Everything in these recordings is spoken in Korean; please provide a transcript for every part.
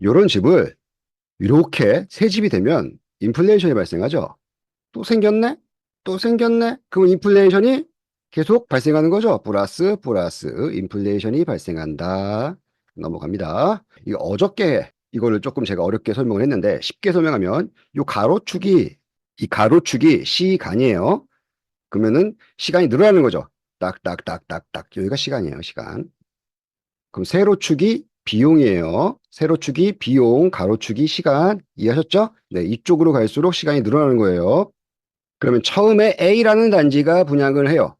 요런 집을 이렇게 새 집이 되면 인플레이션이 발생하죠. 또 생겼네? 또 생겼네? 그럼 인플레이션이 계속 발생하는 거죠. 플러스, 플러스, 인플레이션이 발생한다. 넘어갑니다. 이거 어저께 이거를 조금 제가 어렵게 설명을 했는데 쉽게 설명하면 요 가로축이, 이 가로축이 시간이에요. 그러면은 시간이 늘어나는 거죠. 딱딱딱딱딱. 여기가 시간이에요, 시간. 그럼 세로축이 비용이에요. 세로축이 비용, 가로축이 시간. 이해하셨죠? 네, 이쪽으로 갈수록 시간이 늘어나는 거예요. 그러면 처음에 A라는 단지가 분양을 해요.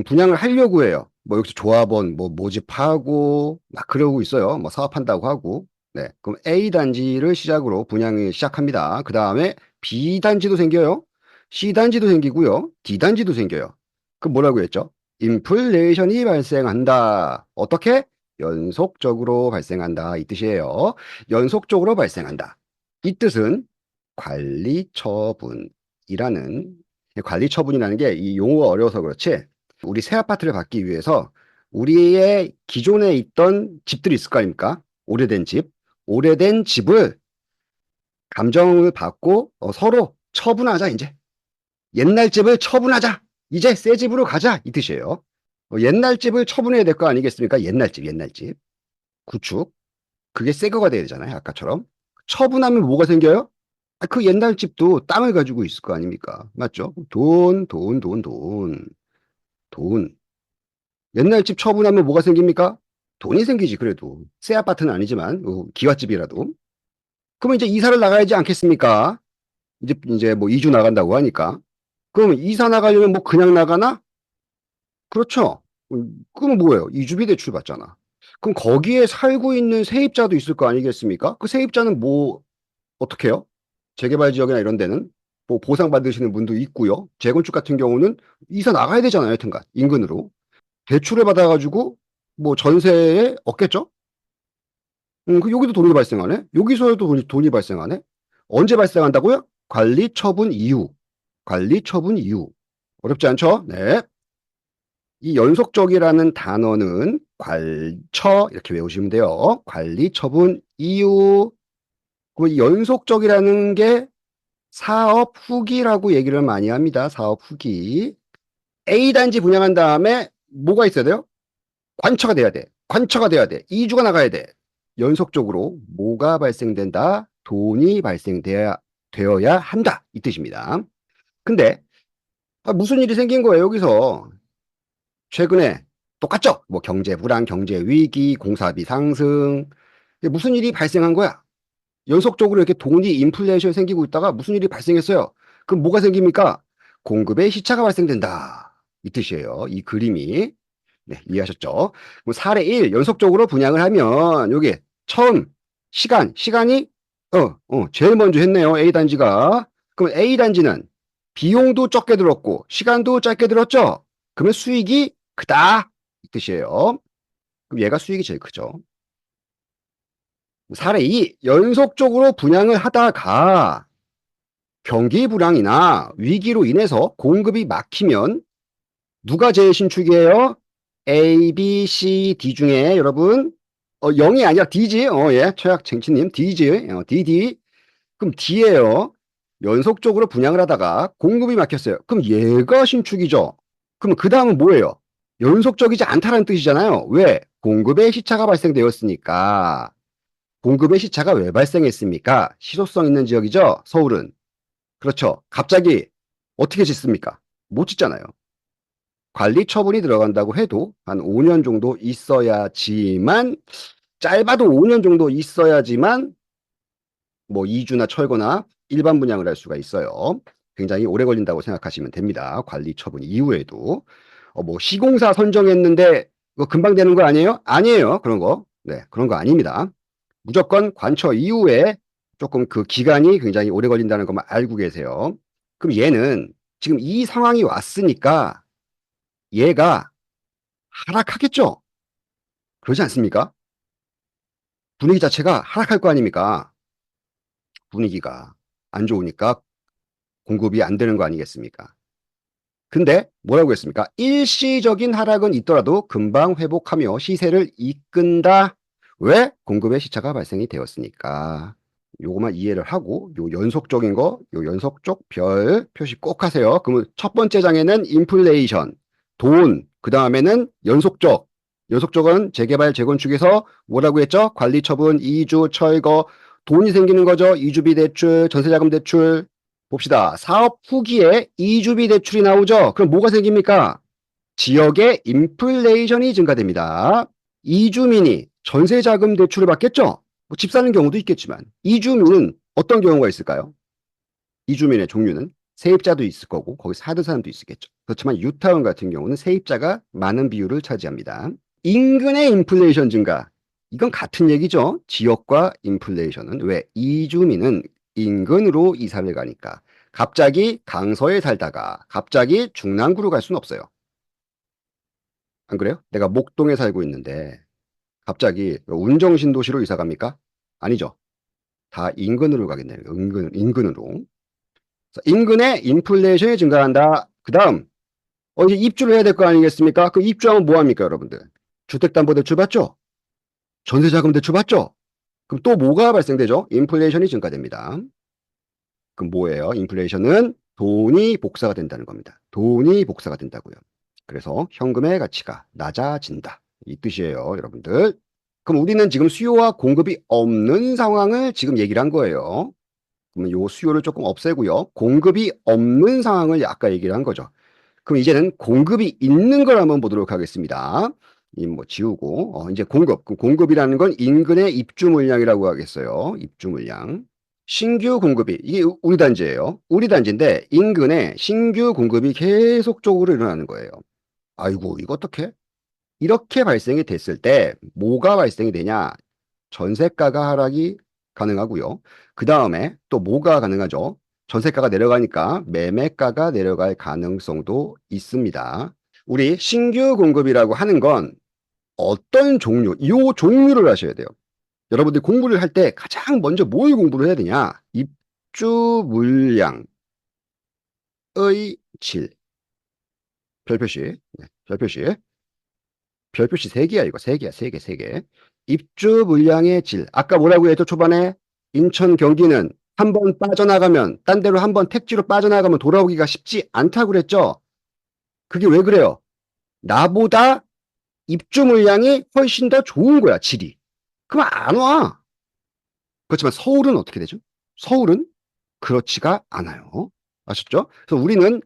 분양을 하려고 해요. 뭐 여기서 조합원 뭐 모집하고 막 그러고 있어요. 뭐 사업한다고 하고. 네, 그럼 A 단지를 시작으로 분양을 시작합니다. 그 다음에 B 단지도 생겨요. C 단지도 생기고요. D 단지도 생겨요. 그럼 뭐라고 했죠? 인플레이션이 발생한다. 어떻게? 연속적으로 발생한다. 이 뜻이에요. 연속적으로 발생한다. 이 뜻은 관리처분이라는 관리처분이라는 게 이 용어가 어려워서 그렇지 우리 새 아파트를 받기 위해서 우리의 기존에 있던 집들이 있을 거 아닙니까? 오래된 집. 오래된 집을 감정을 받고 서로 처분하자 이제. 옛날 집을 처분하자. 이제 새 집으로 가자 이 뜻이에요. 옛날 집을 처분해야 될 거 아니겠습니까? 옛날 집, 옛날 집. 구축. 그게 새 거가 돼야 되잖아요. 아까처럼. 처분하면 뭐가 생겨요? 그 옛날 집도 땅을 가지고 있을 거 아닙니까? 맞죠? 돈, 돈, 돈, 돈, 돈. 옛날 집 처분하면 뭐가 생깁니까? 돈이 생기지, 그래도. 새 아파트는 아니지만, 기와집이라도. 그러면 이제 이사를 나가야지 않겠습니까? 이제 뭐 이주 나간다고 하니까. 그럼 이사 나가려면 뭐 그냥 나가나? 그렇죠. 그럼 뭐예요? 이주비 대출 받잖아. 그럼 거기에 살고 있는 세입자도 있을 거 아니겠습니까? 그 세입자는 뭐, 어떻게 해요? 재개발 지역이나 이런 데는 뭐 보상받으시는 분도 있고요. 재건축 같은 경우는 이사 나가야 되잖아요, 여튼간. 인근으로. 대출을 받아가지고 뭐 전세에 얻겠죠? 여기도 돈이 발생하네? 여기서도 돈이 발생하네? 언제 발생한다고요? 관리 처분 이후. 관리 처분 이후. 어렵지 않죠? 네. 이 연속적이라는 단어는 관처 이렇게 외우시면 돼요. 관리 처분 이후. 그 연속적이라는 게 사업 후기라고 얘기를 많이 합니다. 사업 후기. A 단지 분양한 다음에 뭐가 있어야 돼요? 관처가 돼야 돼. 관처가 돼야 돼. 이주가 나가야 돼. 연속적으로 뭐가 발생된다? 돈이 되어야 한다. 이 뜻입니다. 근데 무슨 일이 생긴 거예요, 여기서. 최근에 똑같죠? 뭐 경제 불안, 경제 위기, 공사비 상승. 무슨 일이 발생한 거야? 연속적으로 이렇게 돈이 인플레이션이 생기고 있다가 무슨 일이 발생했어요? 그럼 뭐가 생깁니까? 공급의 시차가 발생된다. 이 뜻이에요. 이 그림이. 네, 이해하셨죠? 그럼 사례 1, 연속적으로 분양을 하면, 여기, 처음, 시간이, 제일 먼저 했네요. A단지가. 그럼 A단지는 비용도 적게 들었고, 시간도 짧게 들었죠? 그러면 수익이 크다. 이 뜻이에요. 그럼 얘가 수익이 제일 크죠. 사례 2, 연속적으로 분양을 하다가 경기 불황이나 위기로 인해서 공급이 막히면 누가 제일 신축이에요? A, B, C, D 중에 여러분 0이 아니라 D지. 예. 최악 쟁치님 D지. DD. 그럼 D예요. 연속적으로 분양을 하다가 공급이 막혔어요. 그럼 얘가 신축이죠. 그럼 그 다음은 뭐예요? 연속적이지 않다는 뜻이잖아요. 왜? 공급의 시차가 발생되었으니까. 공급의 시차가 왜 발생했습니까? 시소성 있는 지역이죠. 서울은. 그렇죠. 갑자기 어떻게 짓습니까? 못 짓잖아요. 관리 처분이 들어간다고 해도 한 5년 정도 있어야지만 짧아도 5년 정도 있어야지만 뭐 이주나 철거나 일반 분양을 할 수가 있어요. 굉장히 오래 걸린다고 생각하시면 됩니다. 관리 처분 이후에도 뭐 시공사 선정했는데 그거 금방 되는 거 아니에요? 아니에요. 그런 거. 네, 그런 거 아닙니다. 무조건 관처 이후에 조금 그 기간이 굉장히 오래 걸린다는 것만 알고 계세요. 그럼 얘는 지금 이 상황이 왔으니까 얘가 하락하겠죠? 그러지 않습니까? 분위기 자체가 하락할 거 아닙니까? 분위기가 안 좋으니까 공급이 안 되는 거 아니겠습니까? 근데 뭐라고 했습니까? 일시적인 하락은 있더라도 금방 회복하며 시세를 이끈다. 왜? 공급의 시차가 발생이 되었으니까. 요거만 이해를 하고 요 연속적인 거, 요 연속적 별 표시 꼭 하세요. 그러면 첫 번째 장에는 인플레이션, 돈, 그 다음에는 연속적. 연속적은 재개발, 재건축에서 뭐라고 했죠? 관리처분, 이주, 철거, 돈이 생기는 거죠. 이주비 대출, 전세자금 대출. 봅시다. 사업 후기에 이주비 대출이 나오죠. 그럼 뭐가 생깁니까? 지역의 인플레이션이 증가됩니다. 이주민이 전세자금 대출을 받겠죠? 뭐 집 사는 경우도 있겠지만 이주민은 어떤 경우가 있을까요? 이주민의 종류는 세입자도 있을 거고 거기 사는 사람도 있겠죠. 그렇지만 유타운 같은 경우는 세입자가 많은 비율을 차지합니다. 인근의 인플레이션 증가. 이건 같은 얘기죠. 지역과 인플레이션은 왜? 이주민은 인근으로 이사를 가니까 갑자기 강서에 살다가 갑자기 중랑구로 갈 수는 없어요. 안 그래요? 내가 목동에 살고 있는데 갑자기 운정신도시로 이사 갑니까? 아니죠. 다 인근으로 가겠네요. 인근으로. 인근에 인플레이션이 증가한다. 그 다음, 이제 입주를 해야 될 거 아니겠습니까? 그 입주하면 뭐 합니까, 여러분들? 주택담보대출 받죠? 전세자금 대출 받죠? 그럼 또 뭐가 발생되죠? 인플레이션이 증가됩니다. 그럼 뭐예요? 인플레이션은 돈이 복사가 된다는 겁니다. 돈이 복사가 된다고요. 그래서 현금의 가치가 낮아진다. 이 뜻이에요, 여러분들. 그럼 우리는 지금 수요와 공급이 없는 상황을 지금 얘기를 한 거예요. 그러면 요 수요를 조금 없애고요. 공급이 없는 상황을 아까 얘기를 한 거죠. 그럼 이제는 공급이 있는 걸 한번 보도록 하겠습니다. 이 뭐 지우고 이제 공급. 그럼 공급이라는 건 인근의 입주 물량이라고 하겠어요. 입주 물량. 신규 공급이 이게 우리 단지예요. 우리 단지인데 인근에 신규 공급이 계속적으로 일어나는 거예요. 아이고 이거 어떡해? 이렇게 발생이 됐을 때 뭐가 발생이 되냐? 전세가가 하락이 가능하고요. 그 다음에 또 뭐가 가능하죠? 전세가가 내려가니까 매매가가 내려갈 가능성도 있습니다. 우리 신규 공급이라고 하는 건 어떤 종류, 이 종류를 아셔야 돼요. 여러분들이 공부를 할 때 가장 먼저 뭘 공부를 해야 되냐? 입주 물량의 질. 별표시. 네, 별표시. 별표시 3개야, 이거. 3개야, 3개, 3개. 입주 물량의 질. 아까 뭐라고 했죠, 초반에? 인천, 경기는 한 번 빠져나가면, 딴 데로 한 번 택지로 빠져나가면 돌아오기가 쉽지 않다고 그랬죠? 그게 왜 그래요? 나보다 입주 물량이 훨씬 더 좋은 거야, 질이. 그럼 안 와. 그렇지만 서울은 어떻게 되죠? 서울은 그렇지가 않아요. 아셨죠? 그래서 우리는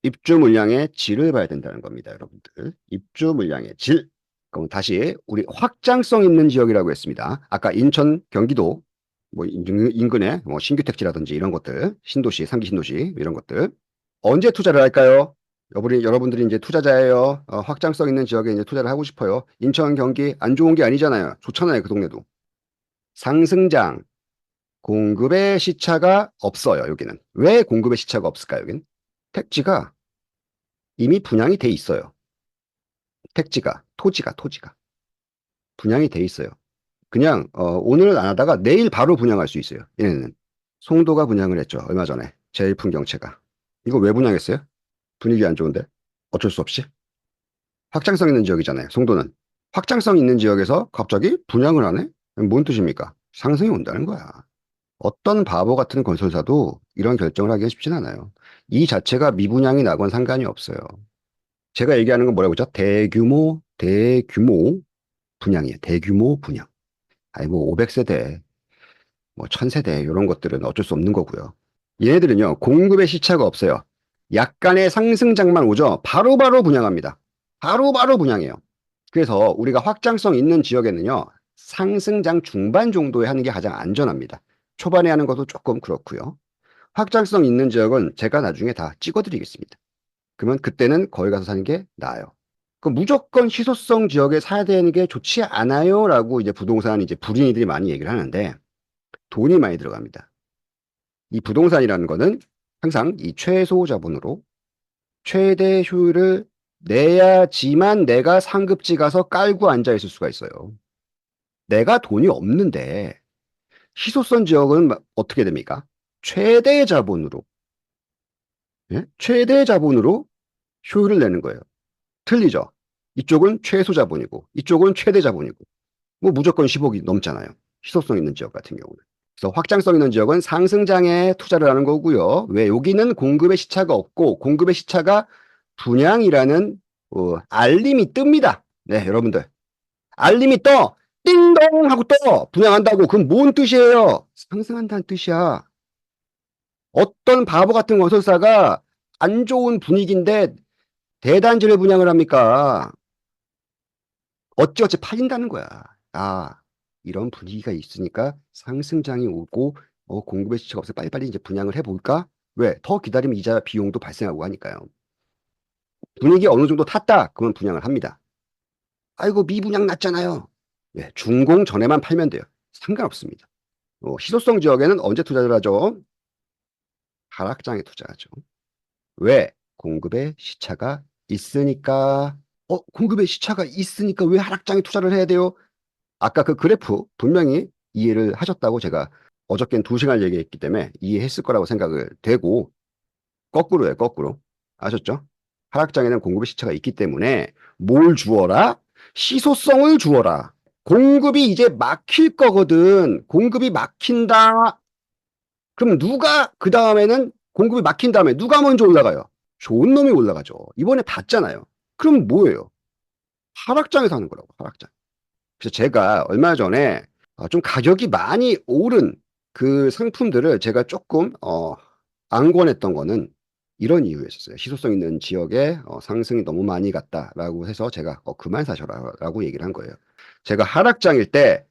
입주 물량의 질을 봐야 된다는 겁니다, 여러분들. 입주 물량의 질. 그럼 다시 우리 확장성 있는 지역이라고 했습니다. 아까 인천, 경기도 뭐 인근에 뭐 신규 택지라든지 이런 것들, 신도시, 3기 신도시 이런 것들 언제 투자를 할까요? 여러분들이 이제 투자자예요. 확장성 있는 지역에 이제 투자를 하고 싶어요. 인천, 경기 안 좋은 게 아니잖아요. 좋잖아요, 그 동네도. 상승장, 공급의 시차가 없어요, 여기는. 왜 공급의 시차가 없을까요, 여기는? 택지가 이미 분양이 돼 있어요. 택지가, 토지가 분양이 돼 있어요. 그냥 오늘 안 하다가 내일 바로 분양할 수 있어요. 얘네는. 송도가 분양을 했죠. 얼마 전에. 제일풍경채가. 이거 왜 분양했어요? 분위기 안 좋은데? 어쩔 수 없이. 확장성 있는 지역이잖아요. 송도는. 확장성 있는 지역에서 갑자기 분양을 하네? 뭔 뜻입니까? 상승이 온다는 거야. 어떤 바보 같은 건설사도 이런 결정을 하기가 쉽진 않아요. 이 자체가 미분양이 나건 상관이 없어요. 제가 얘기하는 건 뭐라고 했죠? 대규모 분양이에요. 대규모 분양. 아니, 뭐, 500세대, 뭐, 1000세대, 이런 것들은 어쩔 수 없는 거고요. 얘네들은요, 공급의 시차가 없어요. 약간의 상승장만 오죠? 바로바로 분양합니다. 바로바로 분양해요. 그래서 우리가 확장성 있는 지역에는요, 상승장 중반 정도에 하는 게 가장 안전합니다. 초반에 하는 것도 조금 그렇고요. 확장성 있는 지역은 제가 나중에 다 찍어드리겠습니다. 그러면 그때는 거기 가서 사는 게 나아요. 그 무조건 희소성 지역에 사야 되는 게 좋지 않아요? 라고 이제 부동산 이제 불인이들이 많이 얘기를 하는데 돈이 많이 들어갑니다. 이 부동산이라는 거는 항상 이 최소 자본으로 최대 효율을 내야지만 내가 상급지 가서 깔고 앉아 있을 수가 있어요. 내가 돈이 없는데 희소성 지역은 어떻게 됩니까? 최대 자본으로, 예? 최대 자본으로 효율을 내는 거예요. 틀리죠? 이쪽은 최소 자본이고, 이쪽은 최대 자본이고. 뭐 무조건 10억이 넘잖아요. 희소성 있는 지역 같은 경우는. 그래서 확장성 있는 지역은 상승장에 투자를 하는 거고요. 왜? 여기는 공급의 시차가 없고 공급의 시차가 분양이라는 알림이 뜹니다. 네, 여러분들. 알림이 떠! 띵동! 하고 떠! 분양한다고. 그럼 뭔 뜻이에요? 상승한다는 뜻이야. 어떤 바보 같은 건설사가 안 좋은 분위기인데 대단지를 분양을 합니까? 어찌어찌 팔린다는 거야. 아, 이런 분위기가 있으니까 상승장이 오고 공급의 시차가 없어 빨리빨리 이제 분양을 해볼까? 왜? 더 기다리면 이자 비용도 발생하고 하니까요. 분위기 어느 정도 탔다. 그러면 분양을 합니다. 아이고 미분양 났잖아요. 예, 준공 전에만 팔면 돼요. 상관없습니다. 희소성 지역에는 언제 투자를 하죠? 하락장에 투자하죠. 왜? 공급의 시차가 있으니까. 공급의 시차가 있으니까 왜 하락장에 투자를 해야 돼요? 아까 그 그래프 분명히 이해를 하셨다고 제가 어저께는 2시간 얘기했기 때문에 이해했을 거라고 생각을 되고 거꾸로예요, 거꾸로. 아셨죠? 하락장에는 공급의 시차가 있기 때문에 뭘 주어라? 시소성을 주어라. 공급이 이제 막힐 거거든. 공급이 막힌다. 그럼 누가 그 다음에는 공급이 막힌 다음에 누가 먼저 올라가요? 좋은 놈이 올라가죠. 이번에 봤잖아요. 그럼 뭐예요? 하락장에서 하는 거라고, 하락장. 그래서 제가 얼마 전에 좀 가격이 많이 오른 그 상품들을 제가 조금 안 권했던 거는 이런 이유였었어요. 희소성 있는 지역에 상승이 너무 많이 갔다라고 해서 제가 그만 사셔라라고 얘기를 한 거예요. 제가 하락장일 때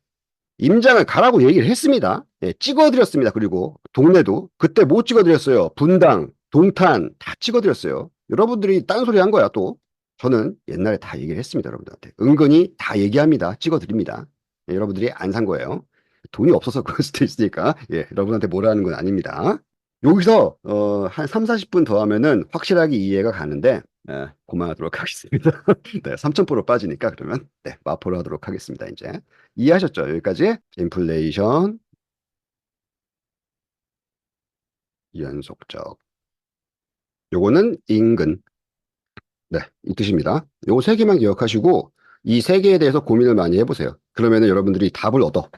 임장을 가라고 얘기를 했습니다. 예, 찍어드렸습니다. 그리고 동네도 그때 못 찍어드렸어요. 분당, 동탄 다 찍어드렸어요. 여러분들이 딴소리 한 거야 또. 저는 옛날에 다 얘기를 했습니다. 여러분들한테. 은근히 다 얘기합니다. 찍어드립니다. 예, 여러분들이 안 산 거예요. 돈이 없어서 그럴 수도 있으니까 예, 여러분한테 뭐라 하는 건 아닙니다. 여기서 한 3, 40분 더 하면은 확실하게 이해가 가는데 그만하도록 하겠습니다. 네, 3,000% 빠지니까 그러면 네, 마포로 하도록 하겠습니다. 이제 이해하셨죠? 여기까지 인플레이션 연속적 요거는 인근 네, 이 뜻입니다. 요거 세 개만 기억하시고 이 세 개에 대해서 고민을 많이 해보세요. 그러면은 여러분들이 답을 얻어.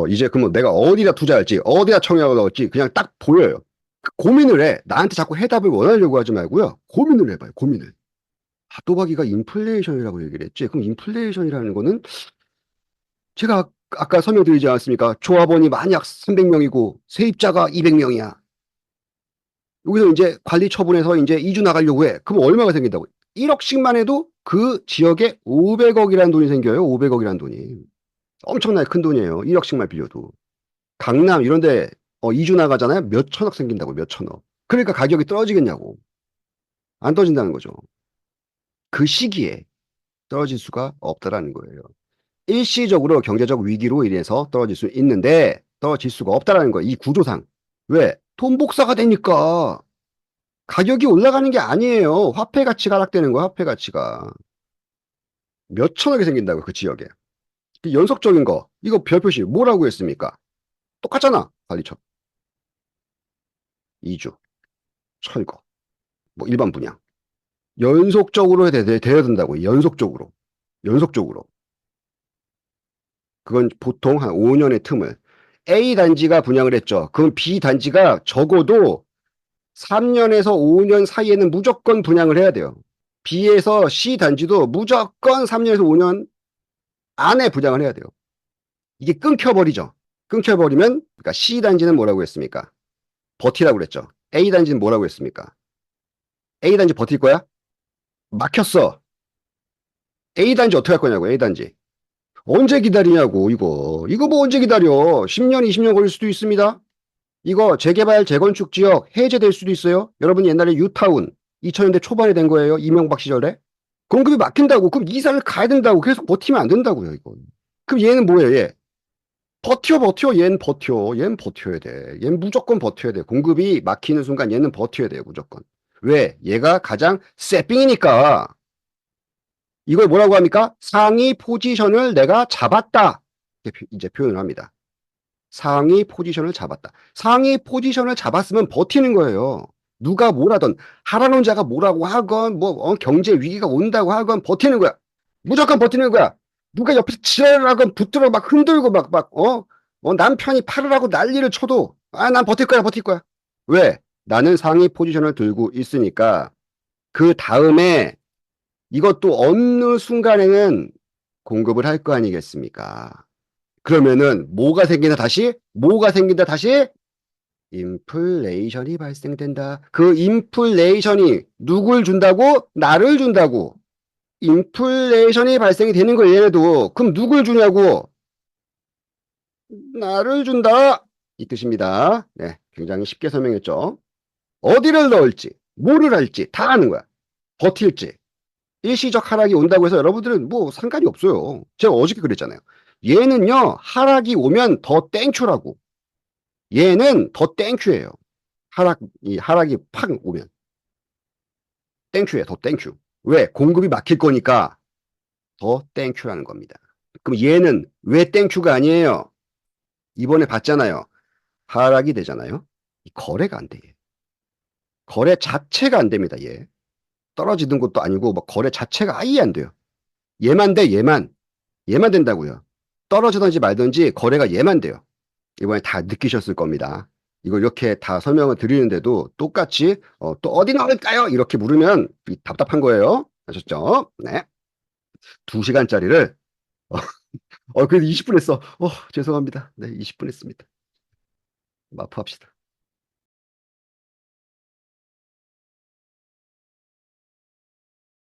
이제 그러면 내가 어디다 투자할지 어디다 청약을 넣을지 그냥 딱 보여요. 고민을 해. 나한테 자꾸 해답을 원하려고 하지 말고요. 고민을 해봐요. 고민을. 또박이가 인플레이션이라고 얘기를 했지. 그럼 인플레이션이라는 거는 제가 아까 설명드리지 않았습니까? 조합원이 만약 300명이고 세입자가 200명이야. 여기서 이제 관리 처분해서 이제 이주 나가려고 해. 그럼 얼마가 생긴다고? 1억씩만 해도 그 지역에 500억이라는 돈이 생겨요. 500억이라는 돈이. 엄청나게 큰 돈이에요. 1억씩만 빌려도. 강남 이런 데 이주 나가잖아요. 몇 천억 생긴다고, 몇 천억. 그러니까 가격이 떨어지겠냐고. 안 떨어진다는 거죠. 그 시기에 떨어질 수가 없다라는 거예요. 일시적으로 경제적 위기로 인해서 떨어질 수 있는데 떨어질 수가 없다라는 거예요. 이 구조상. 왜? 돈 복사가 되니까 가격이 올라가는 게 아니에요. 화폐 가치가 하락되는 거야, 화폐 가치가. 몇 천억이 생긴다고, 그 지역에. 연속적인 거. 이거 별표시 뭐라고 했습니까? 똑같잖아, 관리처. 이주, 철거, 뭐 일반 분양. 연속적으로 돼야 된다고, 연속적으로. 연속적으로. 그건 보통 한 5년의 틈을. A 단지가 분양을 했죠. 그럼 B 단지가 적어도 3년에서 5년 사이에는 무조건 분양을 해야 돼요. B에서 C 단지도 무조건 3년에서 5년 안에 분양을 해야 돼요. 이게 끊겨버리죠. 끊겨버리면, 그러니까 C 단지는 뭐라고 했습니까? 버티라고 그랬죠. A 단지는 뭐라고 했습니까? A 단지 버틸 거야? 막혔어. A 단지 어떻게 할 거냐고, A 단지. 언제 기다리냐고, 이거. 이거 뭐 언제 기다려? 10년, 20년 걸릴 수도 있습니다. 이거 재개발, 재건축 지역 해제될 수도 있어요. 여러분 옛날에 유타운 2000년대 초반에 된 거예요. 이명박 시절에. 공급이 막힌다고. 그럼 이사를 가야 된다고. 계속 버티면 안 된다고요, 이거. 그럼 얘는 뭐예요, 얘? 버텨. 얘는 버텨. 얘는 버텨야 돼. 얘는 무조건 버텨야 돼. 공급이 막히는 순간 얘는 버텨야 돼요, 무조건. 왜? 얘가 가장 쇠빙이니까. 이걸 뭐라고 합니까? 상위 포지션을 내가 잡았다. 이렇게 이제 표현을 합니다. 상위 포지션을 잡았다. 상위 포지션을 잡았으면 버티는 거예요. 누가 뭐라던 하라는 자가 뭐라고 하건 뭐 경제 위기가 온다고 하건 버티는 거야. 무조건 버티는 거야. 누가 옆에서 지랄을 하고 붙들어 막 흔들고 남편이 팔을 하고 난리를 쳐도, 난 버틸 거야, 버틸 거야. 왜? 나는 상위 포지션을 들고 있으니까, 그 다음에 이것도 어느 순간에는 공급을 할 거 아니겠습니까? 그러면은 뭐가 생긴다 다시? 인플레이션이 발생된다. 그 인플레이션이 누굴 준다고? 나를 준다고. 인플레이션이 발생이 되는 거예요, 얘네도. 그럼 누굴 주냐고? 나를 준다. 이 뜻입니다. 네, 굉장히 쉽게 설명했죠. 어디를 넣을지, 뭐를 할지 다 아는 거야. 버틸지. 일시적 하락이 온다고 해서 여러분들은 뭐 상관이 없어요. 제가 어저께 그랬잖아요. 얘는요, 하락이 오면 더 땡큐라고. 얘는 더 땡큐예요. 하락이 팍 오면. 땡큐예요, 더 땡큐. 왜? 공급이 막힐 거니까 더 땡큐라는 겁니다. 그럼 얘는 왜 땡큐가 아니에요? 이번에 봤잖아요. 하락이 되잖아요. 거래가 안 돼. 거래 자체가 안 됩니다, 얘. 떨어지는 것도 아니고, 뭐 거래 자체가 아예 안 돼요. 얘만 돼, 얘만. 얘만 된다고요. 떨어지든지 말든지 거래가 얘만 돼요. 이번에 다 느끼셨을 겁니다. 이걸 이렇게 다 설명을 드리는데도 똑같이 또 어디 나올까요? 이렇게 물으면 답답한 거예요. 아셨죠? 네. 2시간짜리를 그래도 20분 했어. 죄송합니다. 네, 20분 했습니다. 마프합시다.